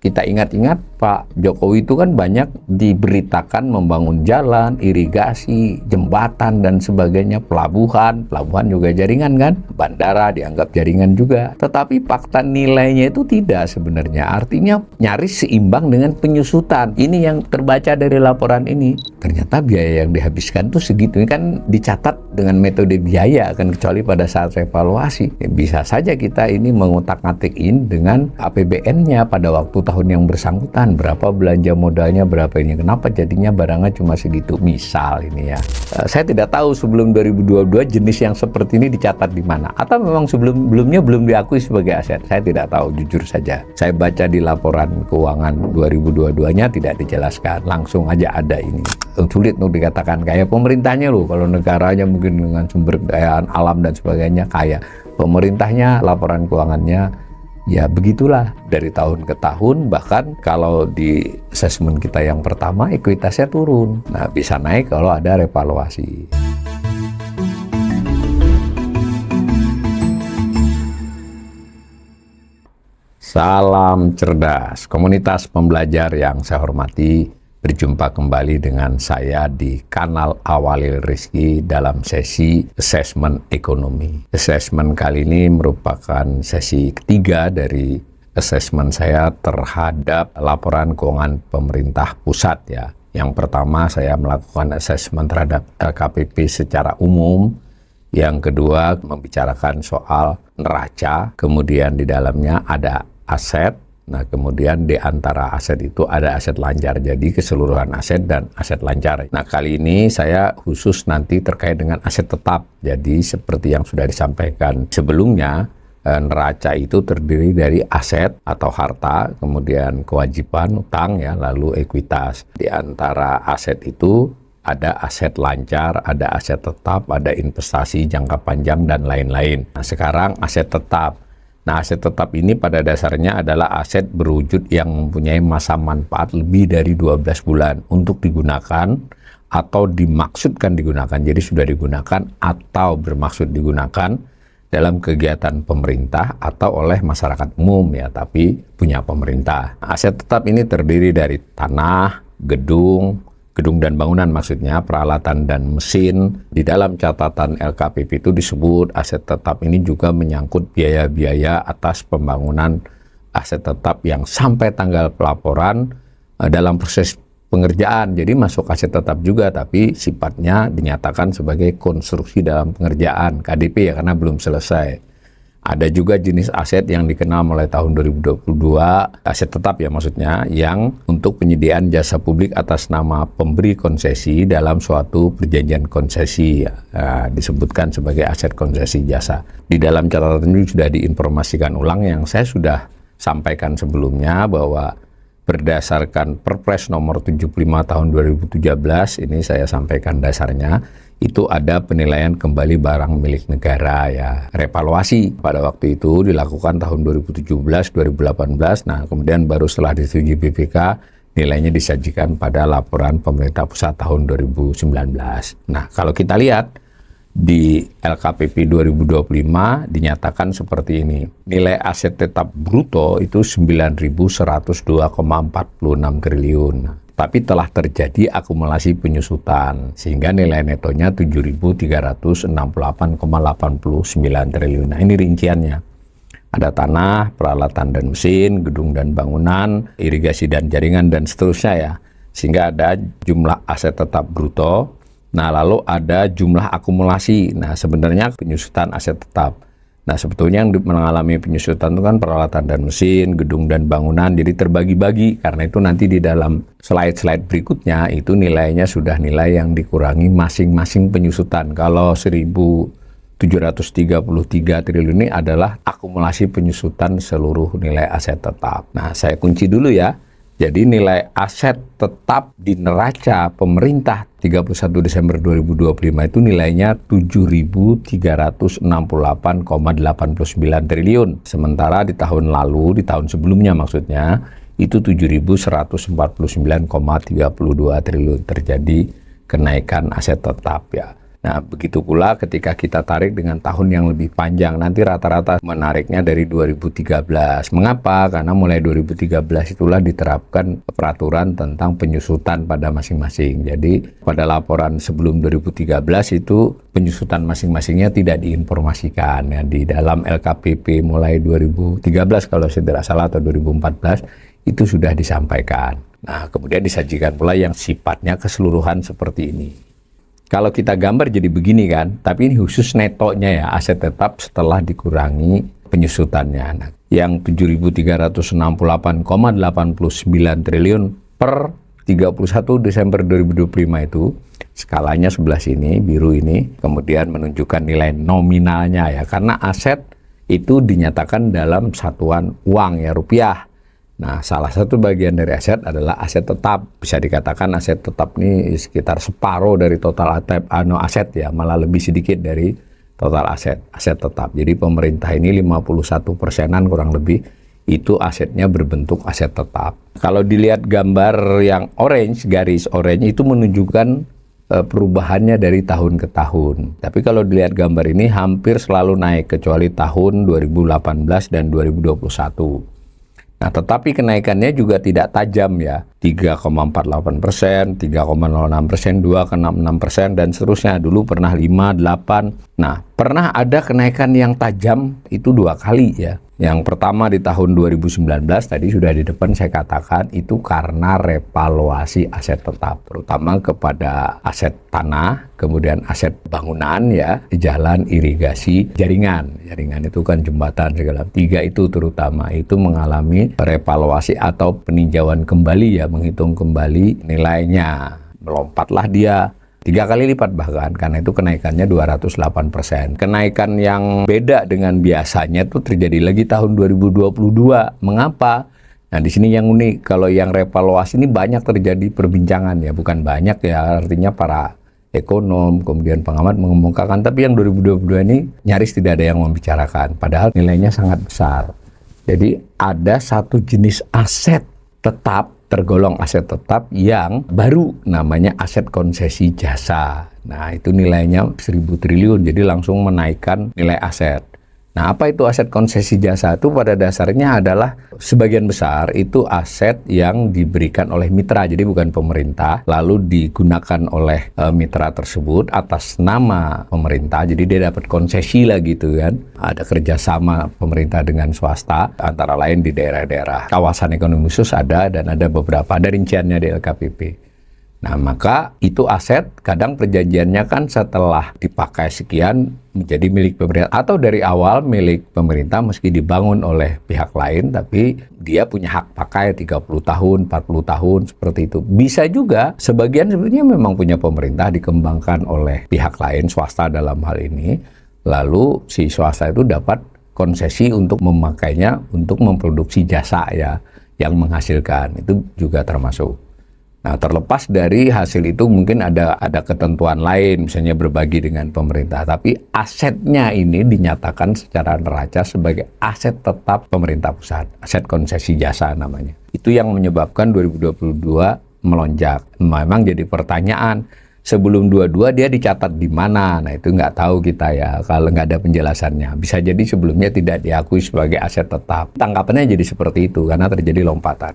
Kita ingat-ingat Pak Jokowi itu kan banyak diberitakan membangun jalan, irigasi, jembatan dan sebagainya, pelabuhan juga jaringan kan, bandara dianggap jaringan juga. Tetapi fakta nilainya itu tidak sebenarnya, artinya nyaris seimbang dengan penyusutan. Ini yang terbaca dari laporan ini. Ternyata biaya yang dihabiskan tuh segitu, ini kan dicatat dengan metode biaya kan, kecuali pada saat evaluasi. Ya, bisa saja kita ini mengutak-ngatikin dengan APBN-nya pada waktu tahun yang bersangkutan, berapa belanja modalnya, berapa ini, kenapa jadinya barangnya cuma segitu, misal ini ya. Saya tidak tahu sebelum 2022 jenis yang seperti ini dicatat di mana, atau memang sebelumnya belum diakui sebagai aset. Saya tidak tahu, jujur saja. Saya baca di laporan keuangan 2022-nya tidak dijelaskan, langsung aja ada ini. Sulit untuk dikatakan kaya pemerintahnya loh, kalau negaranya mungkin dengan sumber daya alam dan sebagainya kaya. Pemerintahnya, laporan keuangannya ya begitulah dari tahun ke tahun, bahkan kalau di asesmen kita yang pertama ekuitasnya turun. Nah, bisa naik kalau ada revaluasi. Salam cerdas, komunitas pembelajar yang saya hormati. Berjumpa kembali dengan saya di kanal Awalil Rizki dalam sesi Assessment Ekonomi. Assessment kali ini merupakan sesi ketiga dari assessment saya terhadap laporan keuangan pemerintah pusat ya. Yang pertama saya melakukan assessment terhadap LKPP secara umum. Yang kedua membicarakan soal neraca, kemudian di dalamnya ada aset. Nah, kemudian di antara aset itu ada aset lancar, jadi keseluruhan aset dan aset lancar. Nah, kali ini saya khusus nanti terkait dengan aset tetap. Jadi seperti yang sudah disampaikan sebelumnya, neraca itu terdiri dari aset atau harta, kemudian kewajiban, utang ya, lalu ekuitas. Di antara aset itu ada aset lancar, ada aset tetap, ada investasi jangka panjang dan lain-lain. Nah, sekarang aset tetap. Nah, aset tetap ini pada dasarnya adalah aset berwujud yang mempunyai masa manfaat lebih dari 12 bulan untuk digunakan atau dimaksudkan digunakan. Jadi sudah digunakan atau bermaksud digunakan dalam kegiatan pemerintah atau oleh masyarakat umum ya, tapi punya pemerintah. Aset tetap ini terdiri dari tanah, gedung dan bangunan, maksudnya peralatan dan mesin. Di dalam catatan LKPP itu disebut aset tetap ini juga menyangkut biaya-biaya atas pembangunan aset tetap yang sampai tanggal pelaporan dalam proses pengerjaan. Jadi masuk aset tetap juga, tapi sifatnya dinyatakan sebagai konstruksi dalam pengerjaan, KDP ya, karena belum selesai. Ada juga jenis aset yang dikenal mulai tahun 2022, aset tetap ya maksudnya, yang untuk penyediaan jasa publik atas nama pemberi konsesi dalam suatu perjanjian konsesi, disebutkan sebagai aset konsesi jasa. Di dalam catatan ini sudah diinformasikan ulang yang saya sudah sampaikan sebelumnya, bahwa berdasarkan Perpres nomor 75 tahun 2017, ini saya sampaikan dasarnya, itu ada penilaian kembali barang milik negara ya. Revaluasi pada waktu itu dilakukan tahun 2017-2018. Nah, kemudian baru setelah disetujui BPK, nilainya disajikan pada laporan pemerintah pusat tahun 2019. Nah, kalau kita lihat di LKPP 2025 dinyatakan seperti ini. Nilai aset tetap bruto itu 9.102,46 triliun. Tapi telah terjadi akumulasi penyusutan sehingga nilai netonya 7.368,89 triliun. Nah, ini rinciannya. Ada tanah, peralatan dan mesin, gedung dan bangunan, irigasi dan jaringan dan seterusnya ya. Sehingga ada jumlah aset tetap bruto. Nah, lalu ada jumlah akumulasi. Nah, sebenarnya penyusutan aset tetap. Nah, sebetulnya yang mengalami penyusutan itu kan peralatan dan mesin, gedung dan bangunan, jadi terbagi-bagi. Karena itu nanti di dalam slide-slide berikutnya itu nilainya sudah nilai yang dikurangi masing-masing penyusutan. Kalau 1.733 triliun ini adalah akumulasi penyusutan seluruh nilai aset tetap. Nah, saya kunci dulu ya. Jadi nilai aset tetap di neraca pemerintah 31 Desember 2025 itu nilainya 7.368,89 triliun. Sementara di tahun lalu, di tahun sebelumnya maksudnya, itu 7.149,32 triliun. Terjadi kenaikan aset tetap ya. Nah, begitu pula ketika kita tarik dengan tahun yang lebih panjang, nanti rata-rata menariknya dari 2013. Mengapa? Karena mulai 2013 itulah diterapkan peraturan tentang penyusutan pada masing-masing. Jadi, pada laporan sebelum 2013 itu penyusutan masing-masingnya tidak diinformasikan. Ya, di dalam LKPP mulai 2013 kalau saya tidak salah atau 2014 itu sudah disampaikan. Nah, kemudian disajikan pula yang sifatnya keseluruhan seperti ini. Kalau kita gambar jadi begini kan, tapi ini khusus netonya ya, aset tetap setelah dikurangi penyusutannya. Nah, yang 7.368,89 triliun per 31 Desember 2025 itu, skalanya sebelah sini, biru ini, kemudian menunjukkan nilai nominalnya ya, karena aset itu dinyatakan dalam satuan uang ya, rupiah. Nah, salah satu bagian dari aset adalah aset tetap. Bisa dikatakan aset tetap ini sekitar separuh dari total aset ya, malah lebih sedikit dari total aset tetap. Jadi pemerintah ini 51%-an kurang lebih itu asetnya berbentuk aset tetap. Kalau dilihat gambar yang orange, garis orange itu menunjukkan perubahannya dari tahun ke tahun. Tapi kalau dilihat gambar ini hampir selalu naik kecuali tahun 2018 dan 2021. Nah, tetapi kenaikannya juga tidak tajam ya, 3,48%, 3,06%, 2,66%, dan seterusnya. Dulu pernah 5, 8. Nah, pernah ada kenaikan yang tajam itu 2 kali ya. Yang pertama di tahun 2019, tadi sudah di depan saya katakan, itu karena revaluasi aset tetap, terutama kepada aset tanah, kemudian aset bangunan ya, jalan, irigasi, jaringan. Jaringan itu kan jembatan segala. 3 itu terutama, itu mengalami revaluasi atau peninjauan kembali ya, menghitung kembali nilainya. Melompatlah dia 3 kali lipat bahkan, karena itu kenaikannya 208%. Kenaikan yang beda dengan biasanya itu terjadi lagi tahun 2022. Mengapa? Nah, di sini yang unik, kalau yang revaluasi ini banyak terjadi perbincangan ya, bukan banyak ya, artinya para ekonom, kemudian pengamat mengemukakan, tapi yang 2022 ini nyaris tidak ada yang membicarakan, padahal nilainya sangat besar. Jadi ada satu jenis aset tetap, tergolong aset tetap yang baru, namanya aset konsesi jasa. Nah, itu nilainya 1.000 triliun, jadi langsung menaikkan nilai aset. Nah, apa itu aset konsesi jasa? Itu pada dasarnya adalah sebagian besar itu aset yang diberikan oleh mitra, jadi bukan pemerintah, lalu digunakan oleh mitra tersebut atas nama pemerintah, jadi dia dapat konsesi lah gitu kan. Ada kerjasama pemerintah dengan swasta, antara lain di daerah-daerah kawasan ekonomi khusus ada, dan ada beberapa, ada rinciannya di LKPP. Nah, maka itu aset, kadang perjanjiannya kan setelah dipakai sekian menjadi milik pemerintah, atau dari awal milik pemerintah meski dibangun oleh pihak lain, tapi dia punya hak pakai 30 tahun, 40 tahun, seperti itu. Bisa juga, sebagian sebenarnya memang punya pemerintah, dikembangkan oleh pihak lain, swasta dalam hal ini, lalu si swasta itu dapat konsesi untuk memakainya untuk memproduksi jasa ya, yang menghasilkan, itu juga termasuk. Nah, terlepas dari hasil itu mungkin ada ketentuan lain, misalnya berbagi dengan pemerintah, tapi asetnya ini dinyatakan secara neraca sebagai aset tetap pemerintah pusat, aset konsesi jasa namanya. Itu yang menyebabkan 2022 melonjak. Memang jadi pertanyaan, sebelum 22 dia dicatat di mana? Nah, itu nggak tahu kita ya, kalau nggak ada penjelasannya. Bisa jadi sebelumnya tidak diakui sebagai aset tetap. Tanggapannya jadi seperti itu, karena terjadi lompatan.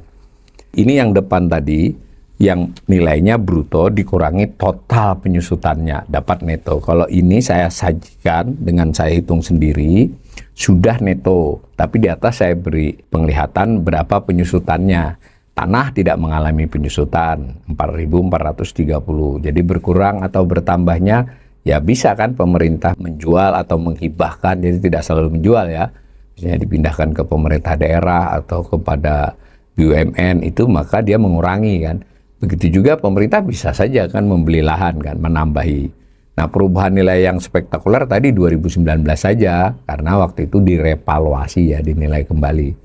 Ini yang depan tadi, yang nilainya bruto dikurangi total penyusutannya, dapat neto. Kalau ini saya sajikan dengan saya hitung sendiri, sudah neto. Tapi di atas saya beri penglihatan berapa penyusutannya. Tanah tidak mengalami penyusutan, 4.430. Jadi berkurang atau bertambahnya, ya bisa kan pemerintah menjual atau menghibahkan, jadi tidak selalu menjual ya. Misalnya dipindahkan ke pemerintah daerah atau kepada BUMN, itu maka dia mengurangi kan. Begitu juga pemerintah bisa saja kan membeli lahan kan, menambahi. Nah, perubahan nilai yang spektakuler tadi 2019 saja, karena waktu itu direvaluasi ya, dinilai kembali.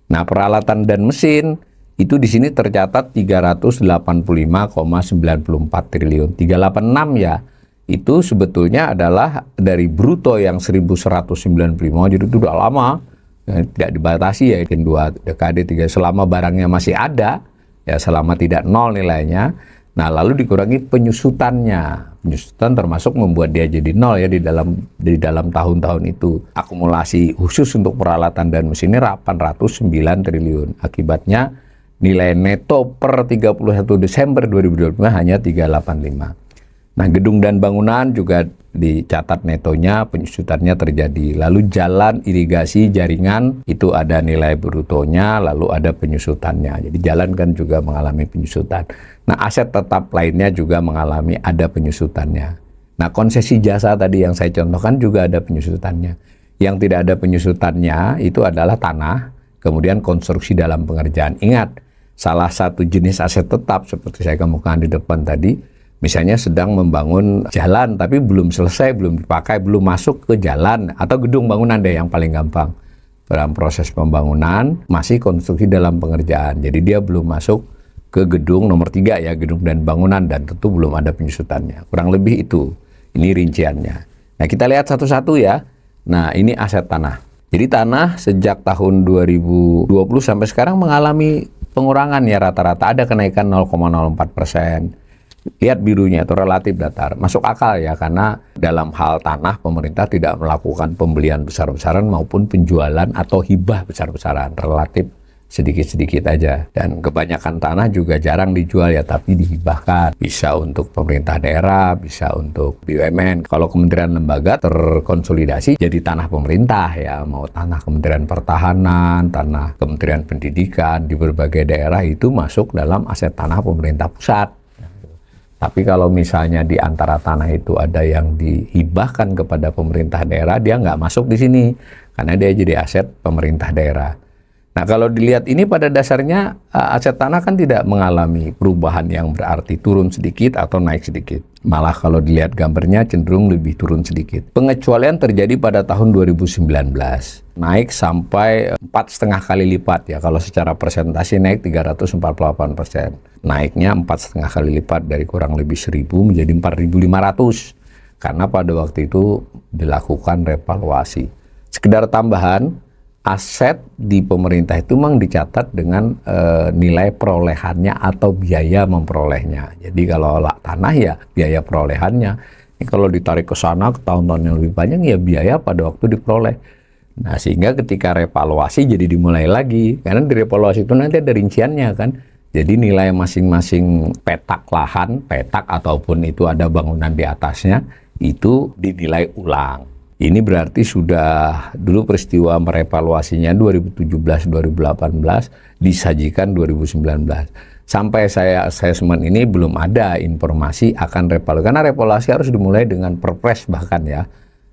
Nah, peralatan dan mesin itu di sini tercatat 385,94 triliun. 386 ya. Itu sebetulnya adalah dari bruto yang 1.195, jadi itu udah lama. Tidak dibatasi ya, mungkin 2 dekade, 3, selama barangnya masih ada. Ya, selama tidak nol nilainya. Nah, lalu dikurangi penyusutannya. penyusutan termasuk membuat dia jadi nol ya di dalam tahun-tahun itu. Akumulasi khusus untuk peralatan dan mesin ini 809 triliun. Akibatnya nilai neto per 31 Desember 2025 hanya 385. Nah, gedung dan bangunan juga dicatat netonya, penyusutannya terjadi. Lalu jalan, irigasi, jaringan, itu ada nilai brutonya, lalu ada penyusutannya. Jadi jalan kan juga mengalami penyusutan. Nah, aset tetap lainnya juga mengalami ada penyusutannya. Nah, konsesi jasa tadi yang saya contohkan juga ada penyusutannya. Yang tidak ada penyusutannya itu adalah tanah, kemudian konstruksi dalam pengerjaan. Ingat, salah satu jenis aset tetap seperti saya kemukakan di depan tadi, misalnya sedang membangun jalan tapi belum selesai, belum dipakai, belum masuk ke jalan atau gedung bangunan deh yang paling gampang. Dalam proses pembangunan masih konstruksi dalam pengerjaan. Jadi dia belum masuk ke gedung nomor 3 ya, gedung dan bangunan, dan tentu belum ada penyusutannya. Kurang lebih itu. Ini rinciannya. Nah, kita lihat satu-satu ya. Nah, ini aset tanah. Jadi tanah sejak tahun 2020 sampai sekarang mengalami pengurangan ya, rata-rata ada kenaikan 0,04%. Lihat birunya itu relatif datar, masuk akal ya, karena dalam hal tanah pemerintah tidak melakukan pembelian besar-besaran maupun penjualan atau hibah besar-besaran, relatif sedikit-sedikit aja. Dan kebanyakan tanah juga jarang dijual ya, tapi dihibahkan. Bisa untuk pemerintah daerah, bisa untuk BUMN. Kalau kementerian lembaga terkonsolidasi jadi tanah pemerintah ya, mau tanah Kementerian Pertahanan, tanah Kementerian Pendidikan di berbagai daerah itu masuk dalam aset tanah pemerintah pusat. Tapi kalau misalnya di antara tanah itu ada yang dihibahkan kepada pemerintah daerah, dia nggak masuk di sini karena dia jadi aset pemerintah daerah. Nah, kalau dilihat ini pada dasarnya aset tanah kan tidak mengalami perubahan yang berarti turun sedikit atau naik sedikit. Malah kalau dilihat gambarnya cenderung lebih turun sedikit. Pengecualian terjadi pada tahun 2019. Naik sampai 4,5 kali lipat ya. Kalau secara persentase naik 348%. Naiknya 4,5 kali lipat dari kurang lebih 1.000 menjadi 4.500. Karena pada waktu itu dilakukan revaluasi. Sekedar tambahan, aset di pemerintah itu memang dicatat dengan nilai perolehannya atau biaya memperolehnya. Jadi kalau tanah ya biaya perolehannya. Ini kalau ditarik ke sana ke tahun-tahun yang lebih panjang ya biaya pada waktu diperoleh. Nah, sehingga ketika revaluasi jadi dimulai lagi. Karena di revaluasi itu nanti ada rinciannya kan. Jadi nilai masing-masing petak lahan, petak ataupun itu ada bangunan di atasnya, itu dinilai ulang. Ini berarti sudah dulu peristiwa merevaluasinya 2017-2018 disajikan 2019. Sampai saya assessment ini belum ada informasi akan revaluasi. Karena revaluasi harus dimulai dengan perpres bahkan ya.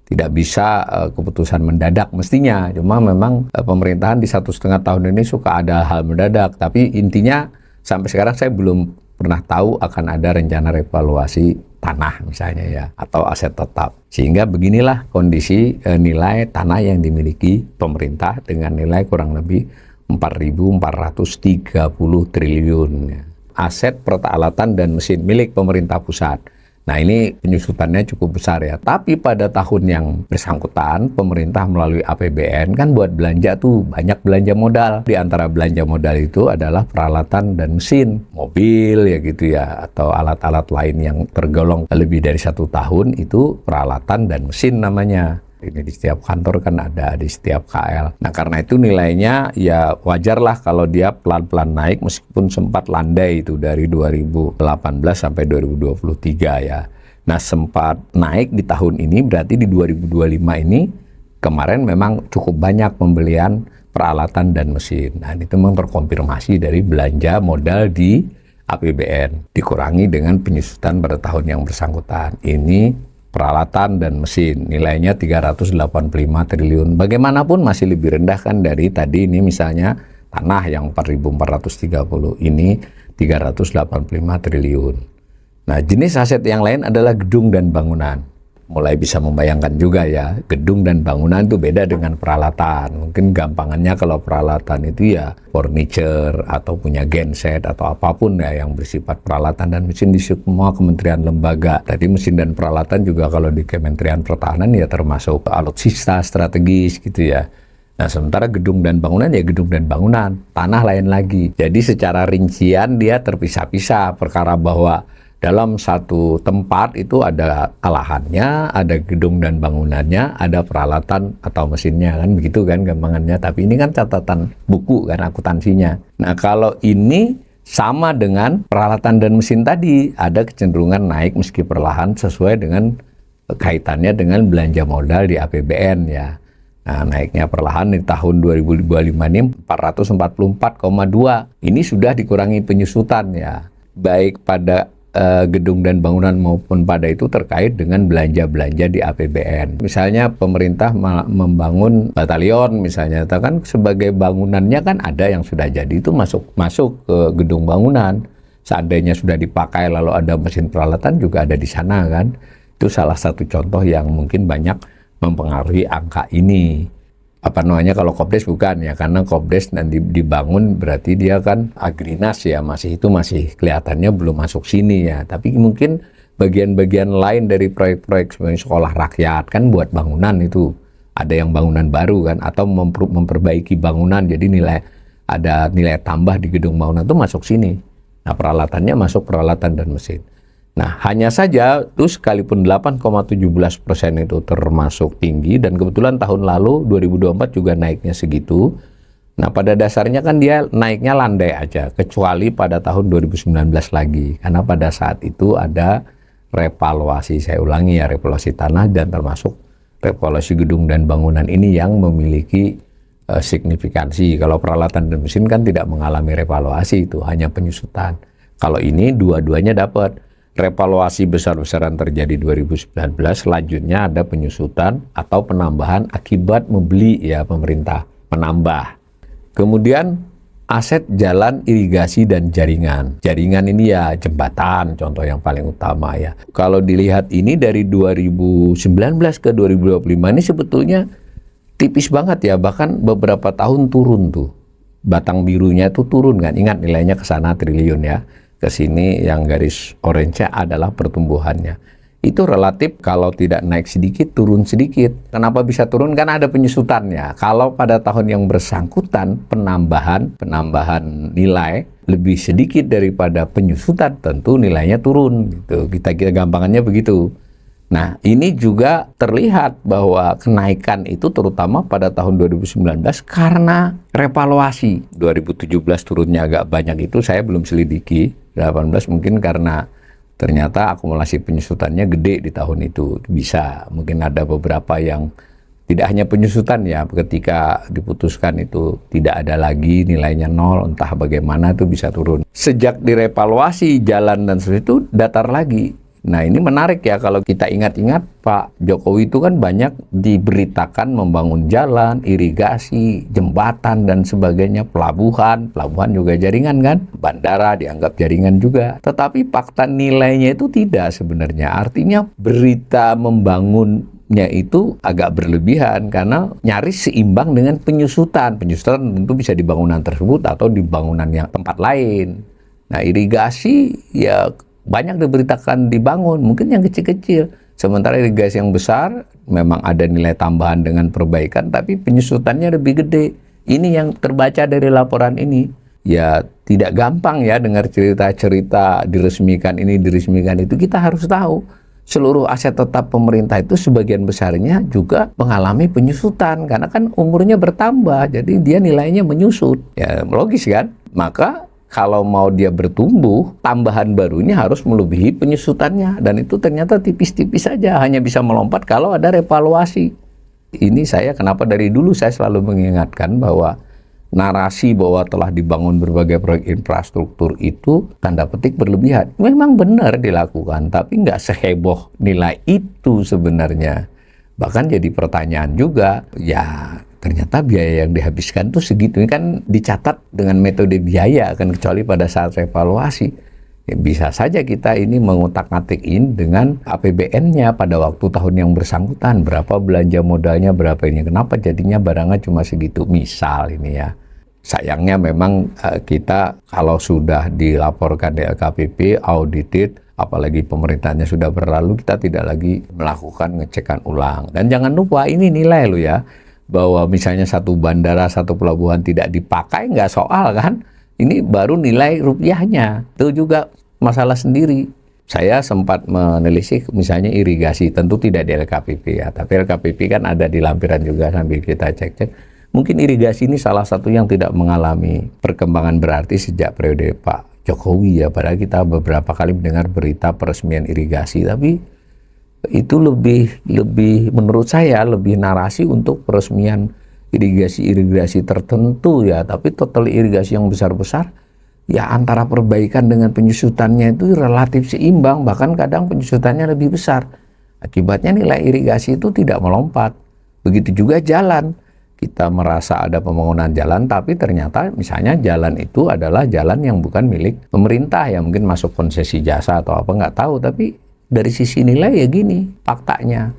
Tidak bisa keputusan mendadak mestinya. Cuma memang pemerintahan di 1,5 tahun ini suka ada hal mendadak. Tapi intinya sampai sekarang saya belum pernah tahu akan ada rencana revaluasi tanah misalnya ya, atau aset tetap. Sehingga beginilah kondisi nilai tanah yang dimiliki pemerintah dengan nilai kurang lebih 4.430 triliun. Aset peralatan dan mesin milik pemerintah pusat. Nah, ini penyusutannya cukup besar ya. Tapi pada tahun yang bersangkutan, pemerintah melalui APBN kan buat belanja tuh, banyak belanja modal. Di antara belanja modal itu adalah peralatan dan mesin. Mobil ya gitu ya, atau alat-alat lain yang tergolong lebih dari 1 tahun itu peralatan dan mesin namanya. Ini di setiap kantor kan ada, di setiap KL. Nah, karena itu nilainya ya wajarlah kalau dia pelan-pelan naik meskipun sempat landai itu dari 2018 sampai 2023 ya. Nah, sempat naik di tahun ini berarti di 2025 ini kemarin memang cukup banyak pembelian peralatan dan mesin. Nah, itu memang terkonfirmasi dari belanja modal di APBN. Dikurangi dengan penyusutan pada tahun yang bersangkutan. Ini peralatan dan mesin nilainya 385 triliun. Bagaimanapun masih lebih rendah kan dari tadi ini misalnya tanah yang 4.430, ini 385 triliun. Nah, jenis aset yang lain adalah gedung dan bangunan. Mulai bisa membayangkan juga ya, gedung dan bangunan itu beda dengan peralatan. Mungkin gampangannya kalau peralatan itu ya furniture atau punya genset atau apapun ya yang bersifat peralatan dan mesin di semua kementerian lembaga. Tadi mesin dan peralatan juga kalau di Kementerian Pertahanan ya termasuk alutsista strategis gitu ya. Nah, sementara gedung dan bangunan ya gedung dan bangunan, tanah lain lagi. Jadi secara rincian dia terpisah-pisah, perkara bahwa Dalam satu tempat itu ada lahannya, ada gedung dan bangunannya, ada peralatan atau mesinnya, kan begitu kan gampangannya. Tapi ini kan catatan buku kan, akuntansinya. Nah, kalau ini sama dengan peralatan dan mesin tadi, ada kecenderungan naik meski perlahan sesuai dengan kaitannya dengan belanja modal di APBN ya. Nah, naiknya perlahan di tahun 2025 ini 444,2. Ini sudah dikurangi penyusutan ya. Baik pada gedung dan bangunan maupun pada itu terkait dengan belanja-belanja di APBN. Misalnya pemerintah membangun batalion misalnya, itu kan sebagai bangunannya kan ada yang sudah jadi, itu masuk ke gedung bangunan. Seandainya sudah dipakai lalu ada mesin peralatan juga ada di sana kan. Itu salah satu contoh yang mungkin banyak mempengaruhi angka ini. Apa namanya, kalau Kopdes bukan ya, karena Kopdes nanti dibangun berarti dia kan Agrinas ya, masih kelihatannya belum masuk sini ya. Tapi mungkin bagian-bagian lain dari proyek-proyek seperti sekolah rakyat kan buat bangunan itu, ada yang bangunan baru kan, atau memperbaiki bangunan jadi ada nilai tambah di gedung bangunan itu masuk sini. Nah, peralatannya masuk peralatan dan mesin. Nah, hanya saja itu sekalipun 8,17% itu termasuk tinggi, dan kebetulan tahun lalu 2024 juga naiknya segitu. Nah, pada dasarnya kan dia naiknya landai aja, kecuali pada tahun 2019 lagi. Karena pada saat itu ada revaluasi, saya ulangi ya, revaluasi tanah dan termasuk revaluasi gedung dan bangunan ini yang memiliki signifikansi. Kalau peralatan dan mesin kan tidak mengalami revaluasi, itu hanya penyusutan. Kalau ini dua-duanya dapat. Revaluasi besar-besaran terjadi 2019, selanjutnya ada penyusutan atau penambahan akibat membeli ya, pemerintah menambah. Kemudian aset jalan, irigasi, dan jaringan. Jaringan ini ya jembatan, contoh yang paling utama ya. Kalau dilihat ini dari 2019 ke 2025 ini sebetulnya tipis banget ya, bahkan beberapa tahun turun tuh. Batang birunya itu turun kan, ingat nilainya ke sana triliun ya. Ke sini yang garis orange adalah pertumbuhannya. Itu relatif, kalau tidak naik sedikit, turun sedikit. Kenapa bisa turun? Kan ada penyusutannya. Kalau pada tahun yang bersangkutan penambahan nilai lebih sedikit daripada penyusutan, tentu nilainya turun gitu. Kita gampangannya begitu. Nah, ini juga terlihat bahwa kenaikan itu terutama pada tahun 2019 karena revaluasi. 2017 turunnya agak banyak, itu saya belum selidiki. 18 mungkin karena ternyata akumulasi penyusutannya gede di tahun itu. Bisa, mungkin ada beberapa yang tidak hanya penyusutan ya, ketika diputuskan itu tidak ada lagi, nilainya nol, entah bagaimana itu bisa turun. Sejak direvaluasi jalan dan seterusnya itu datar lagi. Nah, ini menarik ya, kalau kita ingat-ingat Pak Jokowi itu kan banyak diberitakan membangun jalan, irigasi, jembatan dan sebagainya, pelabuhan juga jaringan kan, bandara dianggap jaringan juga. Tetapi fakta nilainya itu tidak sebenarnya. Artinya berita membangunnya itu agak berlebihan karena nyaris seimbang dengan penyusutan. Penyusutan tentu bisa di bangunan tersebut atau di bangunan yang tempat lain. Nah, irigasi ya banyak diberitakan dibangun, mungkin yang kecil-kecil. Sementara irigasi yang besar memang ada nilai tambahan dengan perbaikan, tapi penyusutannya lebih gede. Ini yang terbaca dari laporan ini. Ya tidak gampang ya dengar cerita-cerita diresmikan ini, diresmikan itu. Kita harus tahu seluruh aset tetap pemerintah itu sebagian besarnya juga mengalami penyusutan. Karena kan umurnya bertambah, jadi dia nilainya menyusut. Ya logis kan? Maka kalau mau dia bertumbuh, tambahan barunya harus melebihi penyusutannya. Dan itu ternyata tipis-tipis saja, hanya bisa melompat kalau ada revaluasi. Ini saya kenapa dari dulu saya selalu mengingatkan bahwa narasi bahwa telah dibangun berbagai proyek infrastruktur itu tanda petik berlebihan. Memang benar dilakukan, tapi nggak seheboh nilai itu sebenarnya. Bahkan jadi pertanyaan juga, ya ternyata biaya yang dihabiskan tuh segitu. Ini kan dicatat dengan metode biaya, kan kecuali pada saat revaluasi. Ya, bisa saja kita ini mengutak-ngatikin dengan APBN-nya pada waktu tahun yang bersangkutan. Berapa belanja modalnya, berapa ini. Kenapa jadinya barangnya cuma segitu? Misal ini ya. Sayangnya memang kita kalau sudah dilaporkan di LKPP, audited, apalagi pemerintahnya sudah berlalu, kita tidak lagi melakukan ngecekan ulang. Dan jangan lupa ini nilai lo ya. Bahwa misalnya satu bandara, satu pelabuhan tidak dipakai, nggak soal kan. Ini baru nilai rupiahnya. Itu juga masalah sendiri. Saya sempat menelisik misalnya irigasi, tentu tidak di LKPP ya, tapi LKPP kan ada di lampiran juga sambil kita cek-cek. Mungkin irigasi ini salah satu yang tidak mengalami perkembangan berarti sejak periode Pak Jokowi ya, padahal kita beberapa kali mendengar berita peresmian irigasi, tapi itu lebih menurut saya lebih narasi untuk peresmian irigasi tertentu ya, tapi total irigasi yang besar-besar ya antara perbaikan dengan penyusutannya itu relatif seimbang, bahkan kadang penyusutannya lebih besar. Akibatnya nilai irigasi itu tidak melompat. Begitu juga jalan. Kita merasa ada pembangunan jalan, tapi ternyata misalnya jalan itu adalah jalan yang bukan milik pemerintah, ya mungkin masuk konsesi jasa atau apa nggak tahu, tapi dari sisi nilai ya gini faktanya.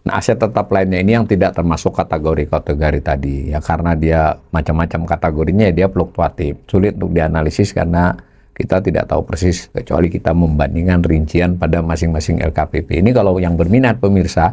Nah, aset tetap lainnya ini yang tidak termasuk kategori-kategori tadi ya, karena dia macam-macam kategorinya, dia fluktuatif, sulit untuk dianalisis karena kita tidak tahu persis kecuali kita membandingkan rincian pada masing-masing LKPP. Ini kalau yang berminat pemirsa,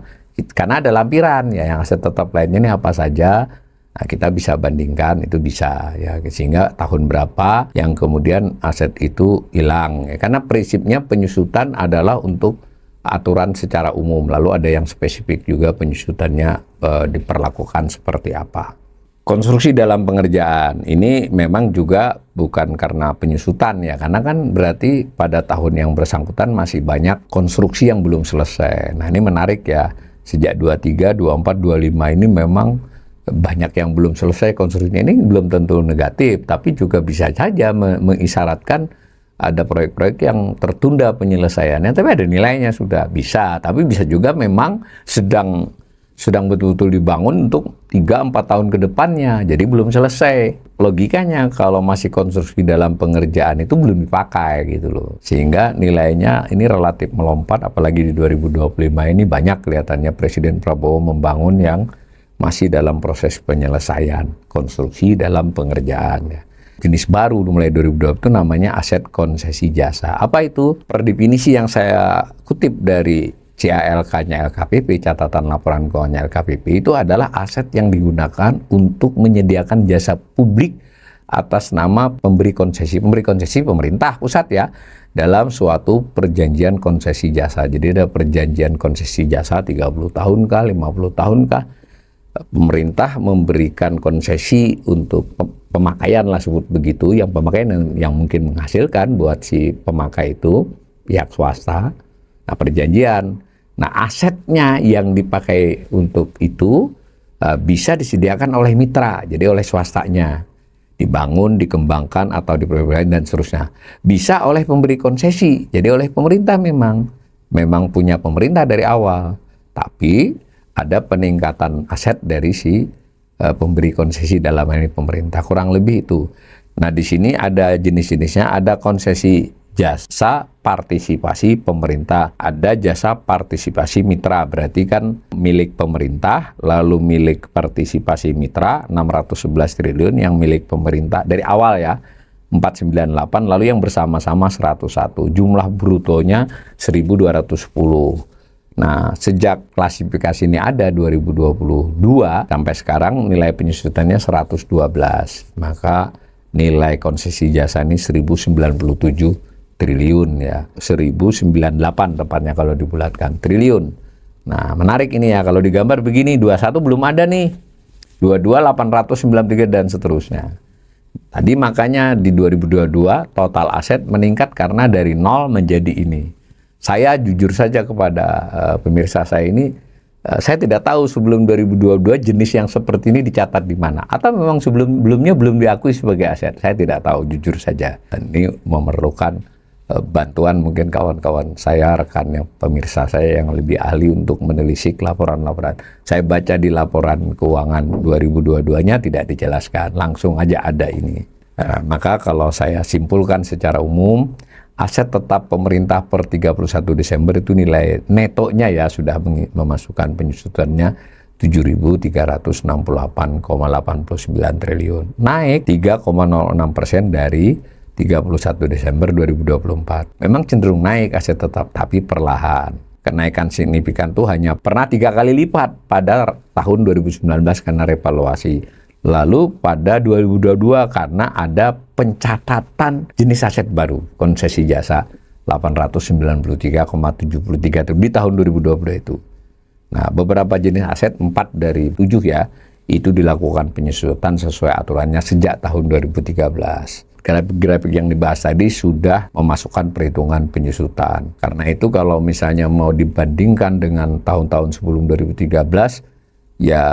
karena ada lampiran ya yang aset tetap lainnya ini apa saja, nah, kita bisa bandingkan, itu bisa ya, sehingga tahun berapa yang kemudian aset itu hilang ya, karena prinsipnya penyusutan adalah untuk aturan secara umum, lalu ada yang spesifik juga penyusutannya diperlakukan seperti apa. Konstruksi dalam pengerjaan ini memang juga bukan karena penyusutan ya, karena kan berarti pada tahun yang bersangkutan masih banyak konstruksi yang belum selesai. Nah, ini menarik ya, sejak 23, 24, 25 ini memang banyak yang belum selesai konstruksinya. Ini belum tentu negatif, tapi juga bisa saja mengisyaratkan ada proyek-proyek yang tertunda penyelesaiannya, tapi ada nilainya sudah bisa, tapi bisa juga memang sedang betul-betul dibangun untuk 3-4 tahun ke depannya, jadi belum selesai. Logikanya kalau masih konstruksi dalam pengerjaan itu belum dipakai gitu loh, sehingga nilainya ini relatif melompat, apalagi di 2025 ini banyak kelihatannya Presiden Prabowo membangun yang masih dalam proses penyelesaian konstruksi dalam pengerjaan ya. Jenis baru mulai 2020 itu namanya aset konsesi jasa. Apa itu? Per definisi yang saya kutip dari CALK-nya LKPP, catatan laporan keuangan LKPP, itu adalah aset yang digunakan untuk menyediakan jasa publik atas nama pemberi konsesi pemerintah pusat ya, dalam suatu perjanjian konsesi jasa. Jadi ada perjanjian konsesi jasa 30 tahun kah, 50 tahun kah, pemerintah memberikan konsesi untuk pemakaian lah, sebut begitu, yang pemakaian yang mungkin menghasilkan buat si pemakai itu pihak swasta. Nah, perjanjian, nah asetnya yang dipakai untuk itu bisa disediakan oleh mitra, jadi oleh swastanya, dibangun, dikembangkan atau diperbaiki dan seterusnya. Bisa oleh pemberi konsesi, jadi oleh pemerintah, memang punya pemerintah dari awal, tapi ada peningkatan aset dari si pemberi konsesi, dalam hal ini pemerintah, kurang lebih itu. Nah, di sini ada jenis-jenisnya, ada konsesi jasa partisipasi pemerintah, ada jasa partisipasi mitra, berarti kan milik pemerintah, lalu milik partisipasi mitra 611 triliun yang milik pemerintah dari awal ya, 498, lalu yang bersama-sama 101, jumlah brutonya 1210. Nah, sejak klasifikasi ini ada 2022 sampai sekarang nilai penyusutannya 112. Maka nilai konsesi jasa ini 1097 triliun ya. 1098 tepatnya kalau dibulatkan, triliun. Nah, menarik ini ya, kalau digambar begini, 21 belum ada nih. 22 893 dan seterusnya. Tadi makanya di 2022 total aset meningkat karena dari nol menjadi ini. Saya jujur saja kepada pemirsa saya ini, saya tidak tahu sebelum 2022 jenis yang seperti ini dicatat di mana, atau memang sebelumnya belum diakui sebagai aset. Saya tidak tahu, jujur saja. Dan ini memerlukan bantuan mungkin kawan-kawan saya, rekannya pemirsa saya yang lebih ahli untuk menelisik laporan-laporan. Saya baca di laporan keuangan 2022-nya tidak dijelaskan, langsung aja ada ini. Maka kalau saya simpulkan secara umum, aset tetap pemerintah per 31 Desember itu nilai netonya ya sudah memasukkan penyusutannya 7.368,89 triliun. Naik 3,06% dari 31 Desember 2024. Memang cenderung naik aset tetap, tapi perlahan. Kenaikan signifikan itu hanya pernah 3 kali lipat pada tahun 2019 karena revaluasi. Lalu pada 2022 karena ada pencatatan jenis aset baru, konsesi jasa. 893,73 di tahun 2020 itu. Nah, beberapa jenis aset 4 dari 7 ya, itu dilakukan penyusutan sesuai aturannya sejak tahun 2013. Grafik-grafik yang dibahas tadi sudah memasukkan perhitungan penyusutan. Karena itu kalau misalnya mau dibandingkan dengan tahun-tahun sebelum 2013, ya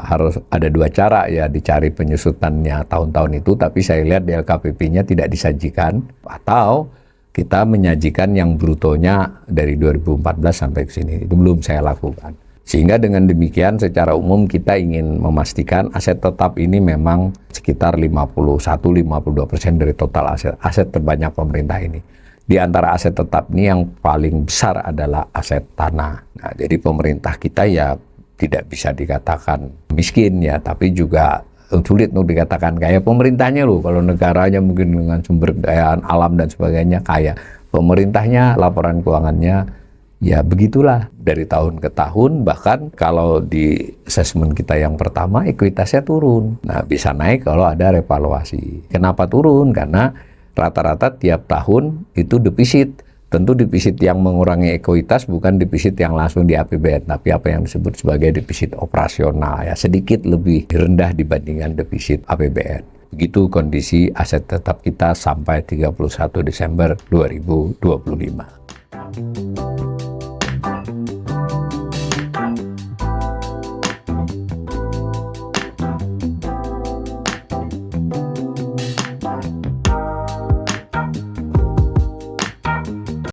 harus ada dua cara ya dicari penyusutannya tahun-tahun itu, tapi saya lihat di LKPP-nya tidak disajikan, atau kita menyajikan yang brutonya dari 2014 sampai ke sini. Itu belum saya lakukan. Sehingga dengan demikian secara umum kita ingin memastikan aset tetap ini memang sekitar 51-52% dari total aset terbanyak pemerintah ini. Di antara aset tetap ini yang paling besar adalah aset tanah. Nah, jadi pemerintah kita ya tidak bisa dikatakan miskin ya, tapi juga sulit untuk dikatakan kaya. Pemerintahnya loh, kalau negaranya mungkin dengan sumber daya alam dan sebagainya kaya. Pemerintahnya laporan keuangannya ya begitulah dari tahun ke tahun, bahkan kalau di asesmen kita yang pertama ekuitasnya turun. Nah, bisa naik kalau ada revaluasi. Kenapa turun? Karena rata-rata tiap tahun itu defisit. Tentu defisit yang mengurangi ekuitas bukan defisit yang langsung di APBN, tapi apa yang disebut sebagai defisit operasional ya, sedikit lebih rendah dibandingkan defisit APBN. Begitu kondisi aset tetap kita sampai 31 Desember 2025.